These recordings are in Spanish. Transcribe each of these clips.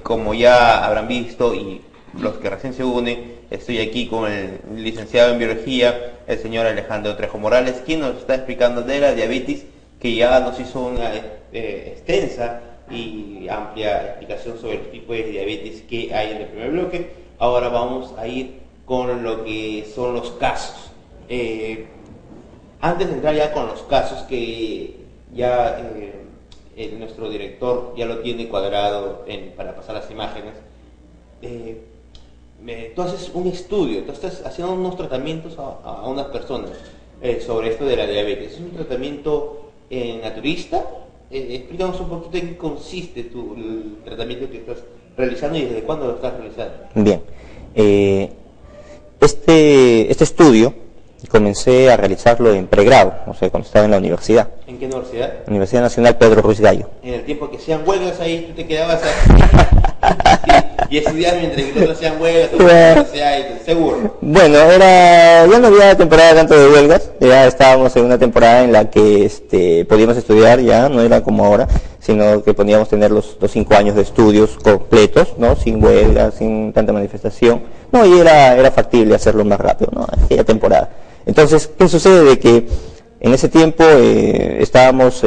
Como ya habrán visto y los que recién se unen, estoy aquí con el licenciado en biología, el señor Alejandro Trejo Morales, quien nos está explicando de la diabetes, que ya nos hizo una extensa y amplia explicación sobre los tipos de diabetes que hay en el primer bloque. Ahora vamos a ir con lo que son los casos. Antes de entrar ya con los casos, que ya nuestro director ya lo tiene cuadrado para pasar las imágenes, tú haces un estudio, tú estás haciendo unos tratamientos a unas personas sobre esto de la diabetes. ¿Es un tratamiento naturista? Explícanos un poquito en qué consiste el tratamiento que estás realizando y desde cuándo lo estás realizando. Bien, este estudio comencé a realizarlo en pregrado, o sea, cuando estaba en la universidad. ¿En qué universidad? Universidad Nacional Pedro Ruiz Gallo. En el tiempo que hacían huelgas ahí, tú te quedabas ahí y estudiabas mientras que otros hacían huelgas, tú seguro. Bueno, ya no había temporada tanto de huelgas, ya estábamos en una temporada en la que podíamos estudiar, ya no era como ahora, sino que podíamos tener los 5 años de estudios completos, ¿no? Sin huelgas, sin tanta manifestación, no, y era factible hacerlo más rápido, ¿no? Aquella temporada. Entonces, ¿qué sucede? De que en ese tiempo estábamos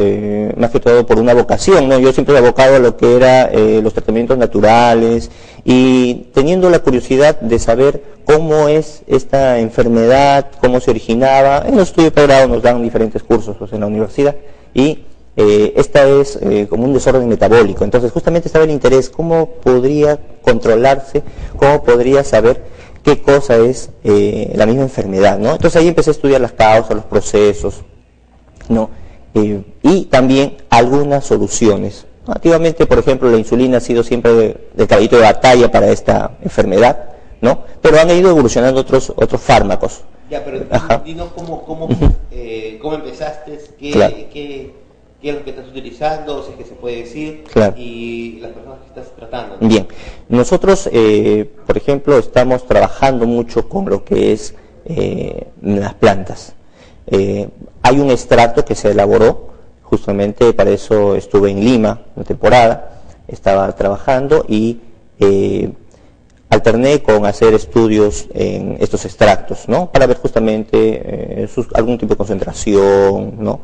más que todo por una vocación, ¿no? Yo siempre he abocado a lo que era los tratamientos naturales y teniendo la curiosidad de saber cómo es esta enfermedad, cómo se originaba. En los estudios de pregrado nos dan diferentes cursos pues, en la universidad y esta es como un desorden metabólico. Entonces justamente estaba el interés, cómo podría controlarse, cómo podría saber qué cosa es la misma enfermedad, ¿no? Entonces ahí empecé a estudiar las causas, los procesos, ¿no? Y también algunas soluciones. Activamente, por ejemplo, la insulina ha sido siempre el caballito de batalla para esta enfermedad, ¿no? Pero han ido evolucionando otros fármacos. Ya, pero dinos cómo empezaste, Claro. qué es lo que estás utilizando, si es que se puede decir, Claro. Y las personas que estás tratando, ¿no? Bien, nosotros, por ejemplo, estamos trabajando mucho con lo que es las plantas. Hay un extracto que se elaboró, justamente para eso estuve en Lima una temporada, estaba trabajando y alterné con hacer estudios en estos extractos, ¿no? Para ver justamente algún tipo de concentración, ¿no?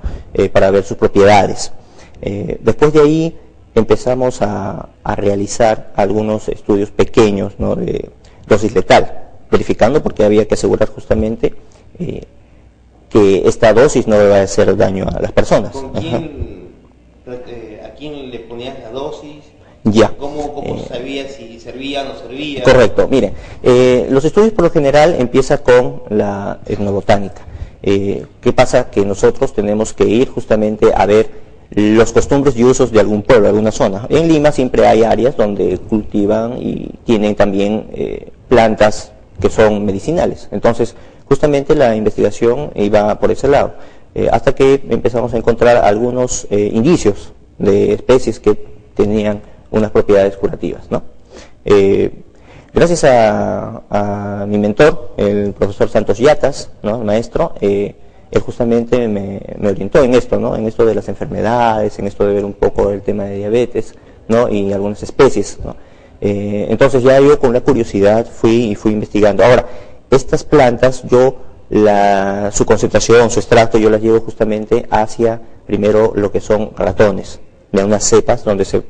Para ver sus propiedades. Después de ahí empezamos a realizar algunos estudios pequeños, ¿no? De dosis letal, verificando porque había que asegurar justamente que esta dosis no va a hacer daño a las personas. ¿Con a quién le ponías la dosis? Ya. ¿Cómo sabías si servía o no servía? Correcto, mire, los estudios por lo general empiezan con la etnobotánica. ¿Qué pasa? Que nosotros tenemos que ir justamente a ver los costumbres y usos de algún pueblo, de alguna zona. En Lima siempre hay áreas donde cultivan y tienen también plantas que son medicinales. Entonces, justamente la investigación iba por ese lado, hasta que empezamos a encontrar algunos indicios de especies que tenían unas propiedades curativas, ¿no? Gracias a mi mentor, el profesor Santos Yatas, ¿no? El maestro, él justamente me orientó en esto, ¿no? En esto de las enfermedades, en esto de ver un poco el tema de diabetes, ¿no? Y algunas especies, ¿no? Entonces ya yo con la curiosidad fui investigando. Ahora, estas plantas, su concentración, su extracto, yo las llevo justamente hacia, primero, lo que son ratones, de unas cepas donde se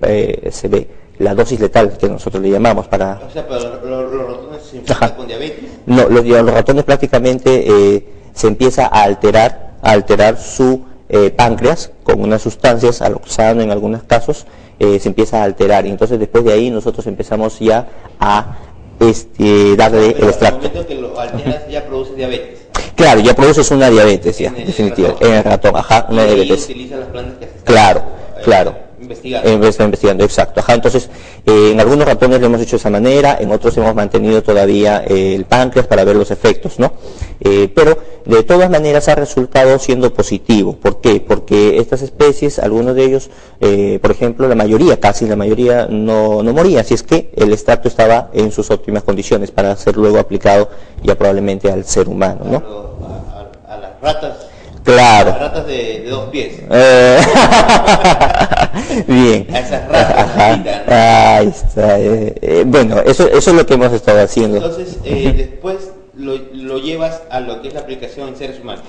ve la dosis letal que nosotros le llamamos para... O sea, pero los ratones se infectan con diabetes. No, los ratones prácticamente se empieza a alterar su páncreas con unas sustancias, aloxano en algunos casos, se empieza a alterar y entonces después de ahí nosotros empezamos ya a darle el extracto. En el momento que lo alteras ya produce diabetes. Claro, ya produces una diabetes, ya, definitiva, en el ratón, una diabetes. Utilizan las plantas que se Claro. Investigando, exacto. Entonces, en algunos ratones lo hemos hecho de esa manera, en otros hemos mantenido todavía el páncreas para ver los efectos, ¿no? Pero de todas maneras ha resultado siendo positivo. ¿Por qué? Porque estas especies, algunos de ellos, por ejemplo, casi la mayoría no moría, si es que el extracto estaba en sus óptimas condiciones para ser luego aplicado ya probablemente al ser humano, ¿no? A las ratas. Claro. Las ratas de 2 pies. Bien. A esas ratas. Ajá. Chiquitas, ¿no? Ahí está. Bueno, eso es lo que hemos estado haciendo. Entonces, después lo llevas a lo que es la aplicación en seres humanos.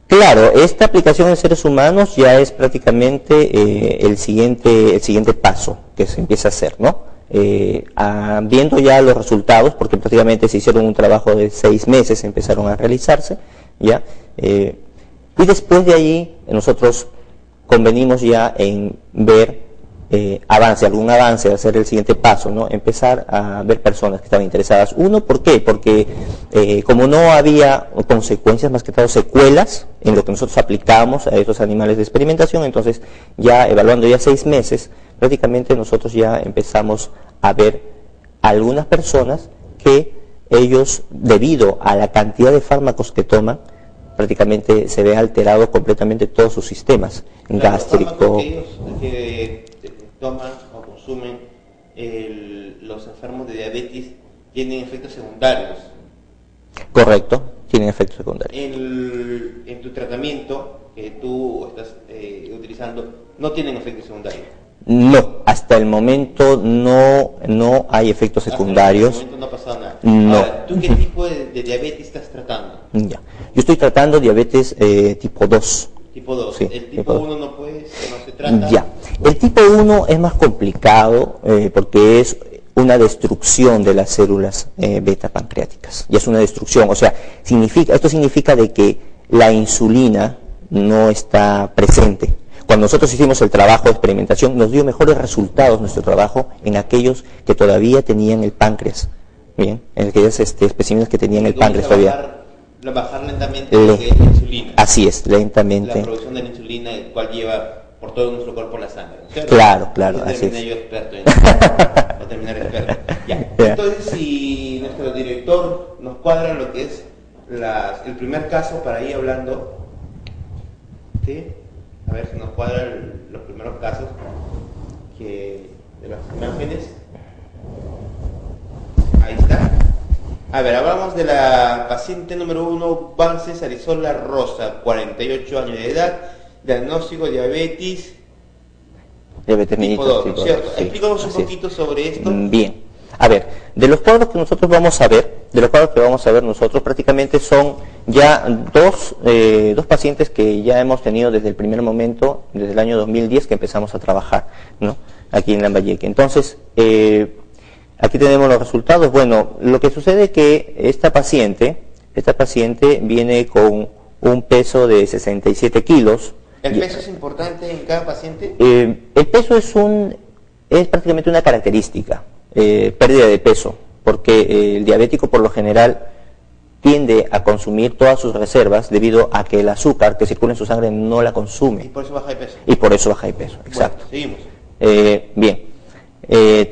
Claro, esta aplicación en seres humanos ya es prácticamente el siguiente paso que se empieza a hacer, ¿no? Viendo ya los resultados, porque prácticamente se hicieron un trabajo de 6 meses, empezaron a realizarse, ¿ya? Y después de allí nosotros convenimos ya en ver algún avance, hacer el siguiente paso, ¿no? Empezar a ver personas que estaban interesadas. Uno, ¿por qué? Porque como no había consecuencias, más que todo secuelas en lo que nosotros aplicamos a estos animales de experimentación, entonces ya evaluando ya 6 meses, prácticamente nosotros ya empezamos a ver algunas personas que ellos, debido a la cantidad de fármacos que toman, prácticamente se ve alterado completamente todos sus sistemas, gástrico. Que toman o consumen los enfermos de diabetes tienen efectos secundarios. Correcto, tienen efectos secundarios. En tu tratamiento que tú estás utilizando, ¿no tienen efectos secundarios? No, hasta el momento no hay efectos secundarios. Hasta el momento no ha pasado nada. No. Ahora, ¿tú qué tipo de diabetes estás tratando? Ya. Yo estoy tratando diabetes tipo 2. Tipo 2. Sí, El tipo 1 no se trata. Ya. El tipo 1 es más complicado porque es una destrucción de las células beta pancreáticas. Y es una destrucción, o sea, esto significa de que la insulina no está presente. Cuando nosotros hicimos el trabajo de experimentación, nos dio mejores resultados nuestro trabajo en aquellos que todavía tenían el páncreas. Bien, en aquellos especímenes que tenían el páncreas todavía. Bajar lentamente lo que es la insulina. Así es, lentamente. La producción de la insulina, el cual lleva por todo nuestro cuerpo la sangre, ¿no es cierto? Claro, así es. Yo experto en voy a terminar experto. Ya. Entonces, si nuestro director nos cuadra lo que es el primer caso para ir hablando, ¿sí? A ver si nos cuadran los primeros casos de las imágenes. Ahí está. A ver, hablamos de la paciente número 1, Vances Arizola Rosa, 48 años de edad, diagnóstico diabetes tipo 2, ¿no es cierto? Sí, explícanos un poquito sobre esto. Bien. A ver, de los cuadros que nosotros vamos a ver, nosotros prácticamente son ya dos pacientes que ya hemos tenido desde el primer momento, desde el año 2010 que empezamos a trabajar, ¿no? Aquí en Lambayeque. Entonces, aquí tenemos los resultados. Bueno, lo que sucede es que esta paciente viene con un peso de 67 kilos. ¿El peso es importante en cada paciente? El peso es prácticamente una característica, pérdida de peso, porque el diabético por lo general tiende a consumir todas sus reservas debido a que el azúcar que circula en su sangre no la consume. Y por eso baja de peso. Y por eso baja de peso, exacto. Bueno, seguimos. Bien.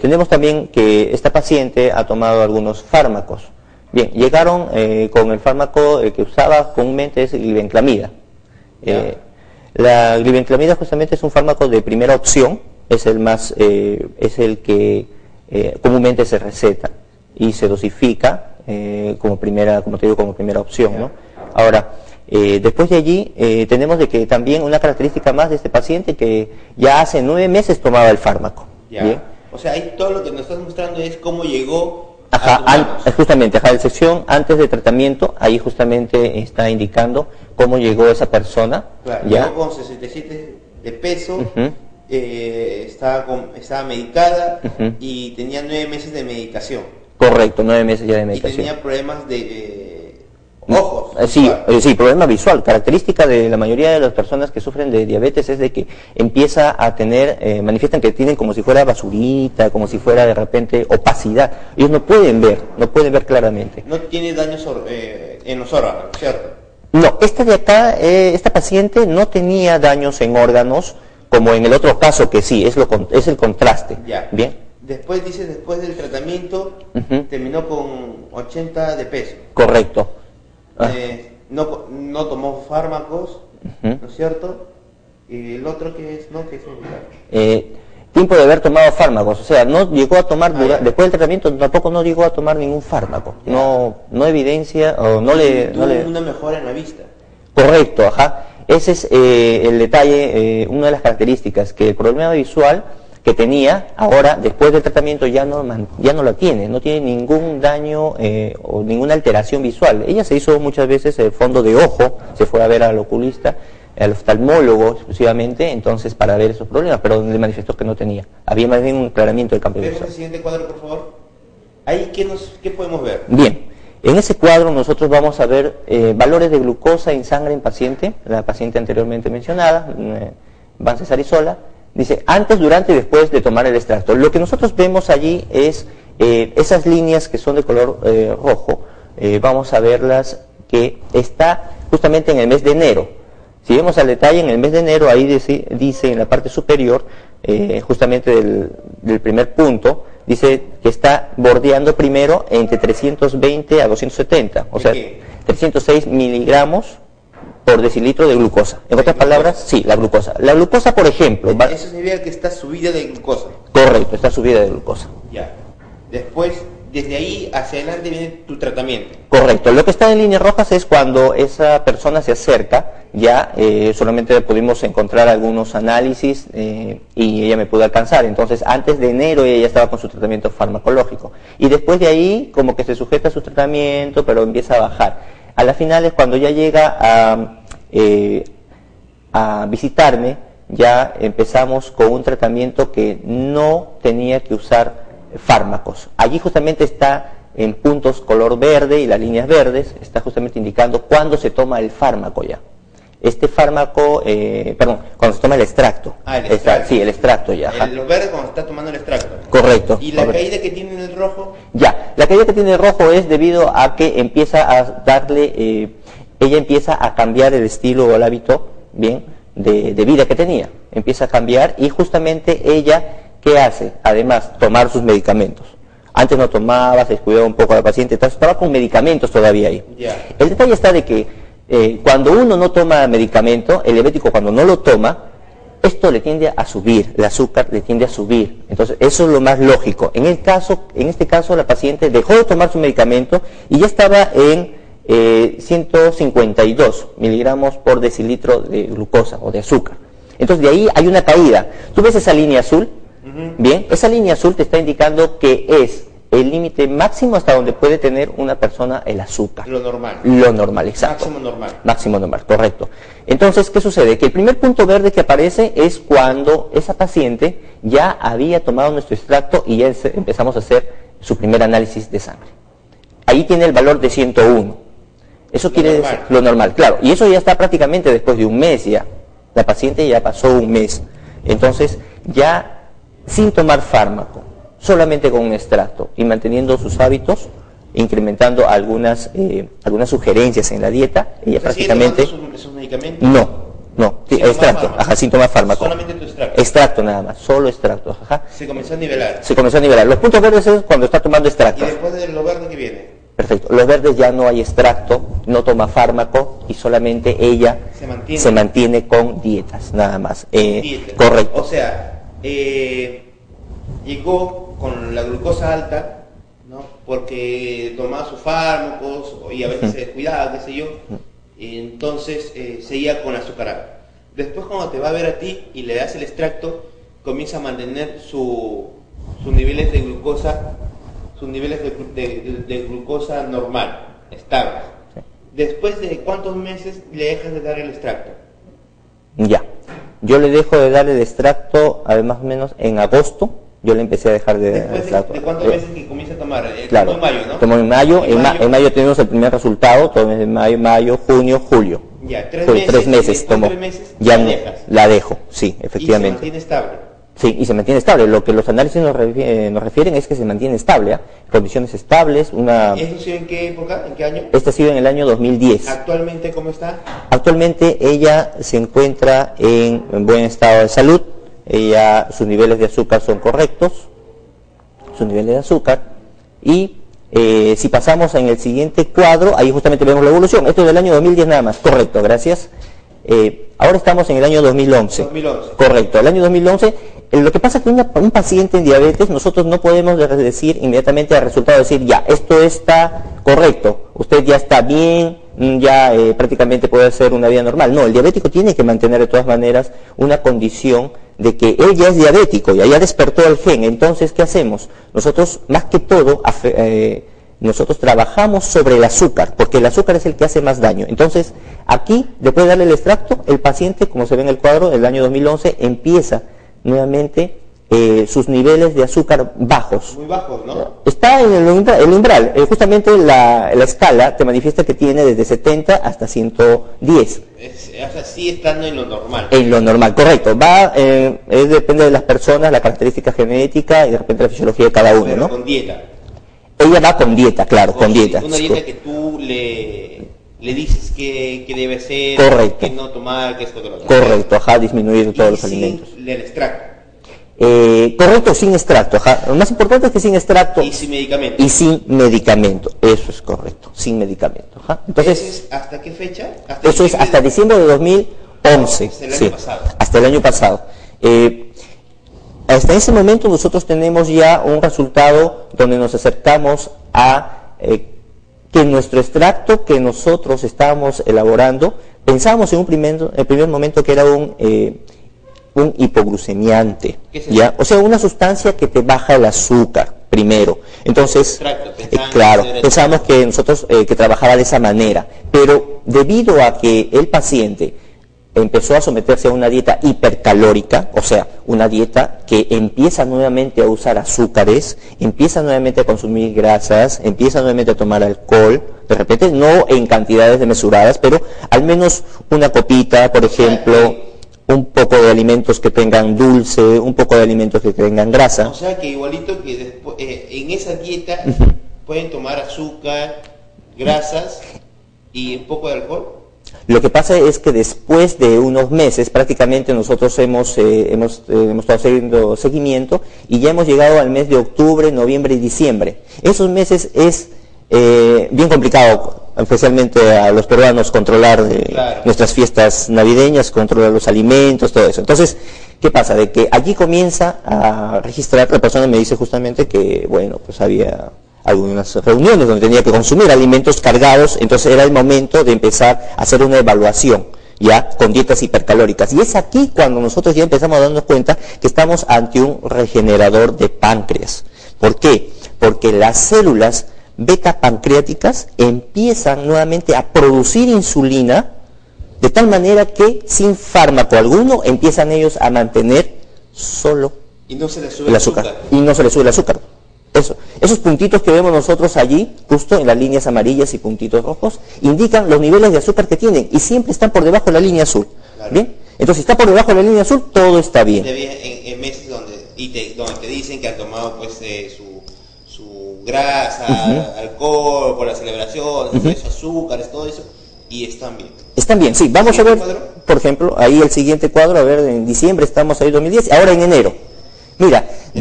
Tenemos también que esta paciente ha tomado algunos fármacos. Bien, llegaron con el fármaco que usaba comúnmente es glibenclamida. La glibenclamida justamente es un fármaco de primera opción, es el que comúnmente se receta y se dosifica como primera opción, ¿no? Ahora, después de allí tenemos de que también una característica más de este paciente que ya hace 9 meses tomaba el fármaco. ¿Bien? O sea, ahí todo lo que nos estás mostrando es cómo llegó justamente, la sección antes del tratamiento, ahí justamente está indicando cómo llegó esa persona. Claro, ¿ya? llegó con 67 de peso, estaba medicada y tenía 9 meses de medicación. Correcto, 9 meses ya de medicación. Y tenía problemas de ojos. Sí, problema visual. Característica de la mayoría de las personas que sufren de diabetes es de que empieza a tener, manifiestan que tienen como si fuera basurita, como si fuera de repente opacidad. Ellos no pueden ver claramente. No tiene daños en los órganos, ¿cierto? No, esta de acá, esta paciente no tenía daños en órganos, como en el otro caso que sí, es el contraste. Ya. Bien. Después del tratamiento, terminó con 80 de peso. Correcto. No tomó fármacos, ¿no es cierto? Y el otro que es, ¿no? ¿Qué es tiempo de haber tomado fármacos, o sea, no llegó a tomar, después del tratamiento tampoco no llegó a tomar ningún fármaco, no evidencia, o no le... Una mejora en la vista. Correcto, ajá. ese es el detalle, una de las características, que el problema visual que tenía, ahora después del tratamiento ya no la tiene, no tiene ningún daño o ninguna alteración visual. Ella se hizo muchas veces el fondo de ojo, se fue a ver al oculista, al oftalmólogo exclusivamente, entonces para ver esos problemas, pero le manifestó que no tenía. Había más bien un aclaramiento del campo visual. ¿Vemos el siguiente cuadro, por favor? Ahí, ¿qué podemos ver? Bien, en ese cuadro nosotros vamos a ver valores de glucosa en sangre en paciente, la paciente anteriormente mencionada, Van Cesarisola. Dice, antes, durante y después de tomar el extracto. Lo que nosotros vemos allí es esas líneas que son de color rojo. Vamos a verlas que está justamente en el mes de enero. Si vemos al detalle, en el mes de enero, ahí dice en la parte superior, justamente del primer punto, dice que está bordeando primero entre 320 a 270, o sea, 306 miligramos por decilitro de glucosa. En otras palabras, sí, la glucosa. La glucosa, por ejemplo... Eso significa que está subida de glucosa. Correcto, está subida de glucosa. Ya. Después, desde ahí hacia adelante viene tu tratamiento. Correcto. Lo que está en líneas rojas es cuando esa persona se acerca, ya solamente pudimos encontrar algunos análisis y ella me pudo alcanzar. Entonces, antes de enero ella ya estaba con su tratamiento farmacológico. Y después de ahí, como que se sujeta a su tratamiento, pero empieza a bajar. A las finales, cuando ya llega a visitarme, ya empezamos con un tratamiento que no tenía que usar fármacos. Allí justamente está en puntos color verde y las líneas verdes, está justamente indicando cuándo se toma el fármaco ya. Este fármaco, cuando se toma el extracto. El extracto. Sí, el extracto ya. Los verdes cuando se está tomando el extracto. Correcto. ¿Y la caída que tiene en el rojo? Ya, la caída que tiene el rojo es debido a que empieza a darle, ella empieza a cambiar el estilo o el hábito, bien, de vida que tenía. Empieza a cambiar y justamente ella, ¿qué hace? Además, tomar sus medicamentos. Antes no tomaba, se descuidaba un poco a la paciente, estaba con medicamentos todavía ahí. Ya. El detalle está de que cuando uno no toma medicamento, el diabético cuando no lo toma, esto le tiende a subir, el azúcar le tiende a subir. Entonces, eso es lo más lógico. En este caso, la paciente dejó de tomar su medicamento y ya estaba en 152 miligramos por decilitro de glucosa o de azúcar. Entonces, de ahí hay una caída. ¿Tú ves esa línea azul? Bien, esa línea azul te está indicando que es el límite máximo hasta donde puede tener una persona el azúcar. Lo normal. Lo normal, exacto. Máximo normal. Máximo normal, correcto. Entonces, ¿qué sucede? Que el primer punto verde que aparece es cuando esa paciente ya había tomado nuestro extracto y ya empezamos a hacer su primer análisis de sangre. Ahí tiene el valor de 101. Eso quiere decir lo normal, claro. Y eso ya está prácticamente después de un mes ya. La paciente ya pasó un mes. Entonces, ya sin tomar fármaco, solamente con un extracto y manteniendo sus hábitos, incrementando algunas sugerencias en la dieta, ella prácticamente... ¿Sus medicamentos? No, extracto, sin tomar fármaco. Solamente tu extracto. Extracto nada más, solo extracto, Se comenzó a nivelar. Se comenzó a nivelar. Los puntos verdes es cuando está tomando extracto. ¿Y después de lo verde que viene? Perfecto. Los verdes ya no hay extracto, no toma fármaco y solamente ella se mantiene con dietas, nada más. Correcto. O sea, llegó con la glucosa alta, ¿no? Porque tomaba sus fármacos y a veces se descuidaba, qué sé yo, entonces seguía con azucarado. Después cuando te va a ver a ti y le das el extracto, comienza a mantener sus niveles de glucosa, de glucosa normal, estable. Sí. ¿Después de cuántos meses le dejas de dar el extracto? Ya, yo le dejo de dar el extracto más o menos en agosto. Yo le empecé a dejar de... ¿De cuántos meses que comienza a tomar? Claro, en mayo, ¿no? Tomó en mayo, en mayo tenemos el primer resultado, todo en mayo, junio, julio. Ya, 3 meses tomó. 3 meses ya la dejo, sí, efectivamente. ¿Y se mantiene estable? Sí, y se mantiene estable. Lo que los análisis nos refieren es que se mantiene estable, condiciones estables. ¿Esto ha sido en qué época? ¿En qué año? Este ha sido en el año 2010. ¿Actualmente cómo está? Actualmente ella se encuentra en buen estado de salud. Sus niveles de azúcar son correctos, y si pasamos en el siguiente cuadro, ahí justamente vemos la evolución. Esto es del año 2010 nada más, correcto, gracias. Ahora estamos en el año 2011. Correcto, el año 2011. Lo que pasa es que un paciente en diabetes, nosotros no podemos decir inmediatamente al resultado, decir, ya, esto está correcto, usted ya está bien, ya prácticamente puede hacer una vida normal. No, el diabético tiene que mantener de todas maneras una condición de que él ya es diabético, ya despertó el gen. Entonces, ¿qué hacemos? Nosotros, más que todo, nosotros trabajamos sobre el azúcar, porque el azúcar es el que hace más daño. Entonces, aquí, después de darle el extracto, el paciente, como se ve en el cuadro, el año 2011, empieza nuevamente sus niveles de azúcar bajos. Muy bajos, ¿no? Está en el umbral. Justamente la escala te manifiesta que tiene desde 70 hasta 110. O sea, sí estando en lo normal. En lo normal, correcto. Depende de las personas, la característica genética y de repente la fisiología de cada uno, pero ¿no? Con dieta. Ella va con dieta, claro, con dieta. Una dieta que tú le dices que debe ser, correcto, que no tomar, que esto, que lo otro. Correcto, disminuir todos los alimentos. El extracto. Correcto, sin extracto, Lo más importante es que sin extracto. Y sin medicamento. Y sin medicamento, eso es correcto, sin medicamento, Entonces, ¿eso es hasta qué fecha? Eso es hasta diciembre de 2011. Hasta el año pasado. Hasta el año pasado. Hasta ese momento nosotros tenemos ya un resultado donde nos acercamos a que nuestro extracto que nosotros estábamos elaborando, pensábamos en el primer momento que era un hipoglucemiante, ¿ya? O sea, una sustancia que te baja el azúcar primero. Entonces, claro, pensamos que nosotros que trabajaba de esa manera, pero debido a que el paciente empezó a someterse a una dieta hipercalórica, o sea, una dieta que empieza nuevamente a usar azúcares, empieza nuevamente a consumir grasas, empieza nuevamente a tomar alcohol, de repente no en cantidades desmesuradas, pero al menos una copita, por ejemplo, un poco de alimentos que tengan dulce, un poco de alimentos que tengan grasa. O sea que igualito que después, en esa dieta pueden tomar azúcar, grasas y un poco de alcohol. Lo que pasa es que después de unos meses, prácticamente nosotros hemos estado haciendo seguimiento y ya hemos llegado al mes de octubre, noviembre y diciembre. Esos meses es bien complicado, especialmente a los peruanos, controlar nuestras fiestas navideñas, controlar los alimentos, todo eso. Entonces, ¿qué pasa? De que allí comienza a registrar, la persona me dice justamente que, bueno, pues había algunas reuniones donde tenía que consumir alimentos cargados, entonces era el momento de empezar a hacer una evaluación, ya, con dietas hipercalóricas. Y es aquí cuando nosotros ya empezamos a darnos cuenta que estamos ante un regenerador de páncreas. ¿Por qué? Porque las células beta pancreáticas empiezan nuevamente a producir insulina de tal manera que sin fármaco alguno empiezan ellos a mantener solo y no se les sube el azúcar. Y no se les sube el azúcar. Esos puntitos que vemos nosotros allí, justo en las líneas amarillas y puntitos rojos, indican los niveles de azúcar que tienen y siempre están por debajo de la línea azul. Claro. ¿Bien? Entonces, si está por debajo de la línea azul, todo está bien. En meses donde te dicen que han tomado pues su grasa, alcohol, por la celebración, azúcares, todo eso, y están bien. Están bien, sí. Vamos a ver, por ejemplo, ahí el siguiente cuadro, a ver, en diciembre estamos ahí 2010, ahora en enero. Mira, de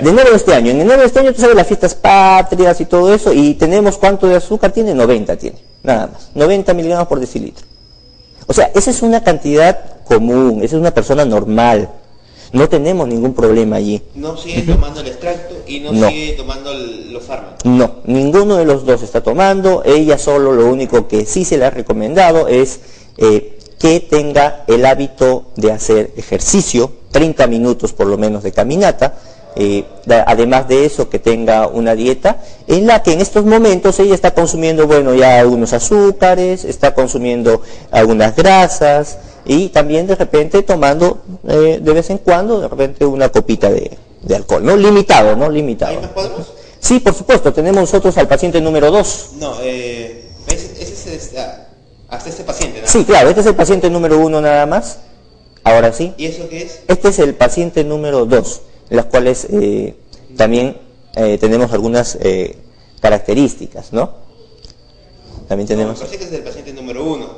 enero de este año. En enero de este año tú sabes las fiestas patrias y todo eso, y tenemos ¿cuánto de azúcar tiene? 90 tiene, nada más, 90 miligramos por decilitro. O sea, esa es una cantidad común, esa es una persona normal, no tenemos ningún problema allí. No sigue tomando el extracto y no sigue tomando los fármacos. No, ninguno de los dos está tomando, ella solo lo único que sí se le ha recomendado es que tenga el hábito de hacer ejercicio, 30 minutos por lo menos de caminata, además de eso que tenga una dieta en la que en estos momentos ella está consumiendo, bueno, ya algunos azúcares, está consumiendo algunas grasas y también de repente tomando de vez en cuando, de repente una copita de alcohol, ¿no? Limitado, ¿no? Limitado. ¿Hay más cuadros? Sí, por supuesto, tenemos nosotros al paciente número 2. No, ese es hasta este paciente, ¿no? Sí, claro, este es el paciente número 1 nada más. Ahora sí. ¿Y eso qué es? Este es el paciente número 2, en las cuales también tenemos algunas características, ¿no? También tenemos... No, me parece que es el paciente número 1.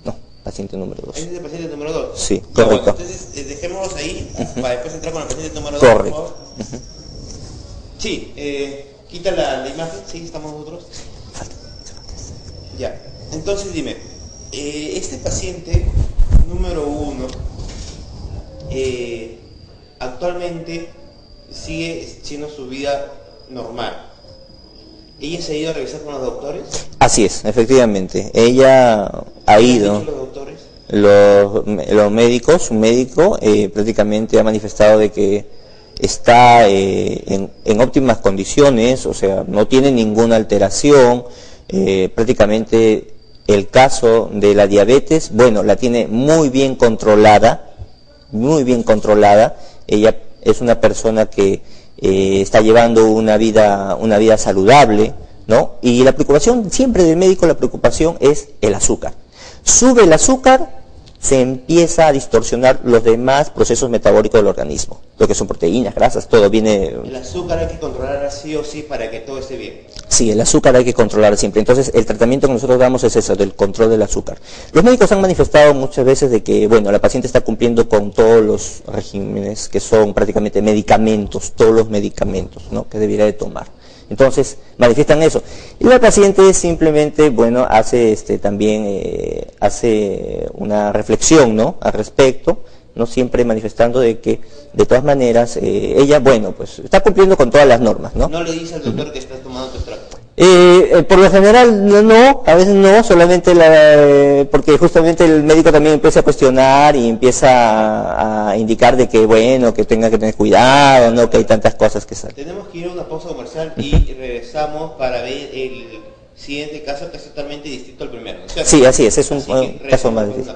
No, paciente número 2. ¿Ese es el paciente número 2? Sí, correcto. Bueno, entonces dejémoslos ahí para después entrar con el paciente número 2. Correcto. Sí, quita la imagen, sí, estamos nosotros. Ya, entonces dime, este paciente número 1 actualmente sigue siendo su vida normal. ¿Ella se ha ido a revisar con los doctores? Así es, efectivamente. Ella ha ido. ¿Qué han dicho los doctores? Los médicos, un médico prácticamente ha manifestado de que está en óptimas condiciones, o sea, no tiene ninguna alteración, prácticamente el caso de la diabetes, bueno, la tiene muy bien controlada, ella es una persona que está llevando una vida saludable, ¿no? Y la preocupación siempre del médico, la preocupación es el azúcar. Sube el azúcar, se empieza a distorsionar los demás procesos metabólicos del organismo, lo que son proteínas, grasas, todo viene... El azúcar hay que controlar sí o sí para que todo esté bien. Sí, el azúcar hay que controlar siempre. Entonces, el tratamiento que nosotros damos es eso, del control del azúcar. Los médicos han manifestado muchas veces de que, bueno, la paciente está cumpliendo con todos los regímenes que son prácticamente medicamentos, todos los medicamentos, ¿no?, que debiera de tomar. Entonces, manifiestan eso. Y la paciente simplemente, bueno, hace también hace una reflexión, ¿no?, al respecto, no siempre manifestando de que, de todas maneras, ella, bueno, pues está cumpliendo con todas las normas, ¿no? ¿No le dice al doctor que está tomando tu extracto? Por lo general no, a veces no, solamente porque justamente el médico también empieza a cuestionar y empieza a indicar de que, bueno, que tenga que tener cuidado, no, que hay tantas cosas que salen. Tenemos que ir a una pausa comercial y regresamos para ver el siguiente caso, que es totalmente distinto al primero, ¿no es cierto? Sí, así es un caso más difícil.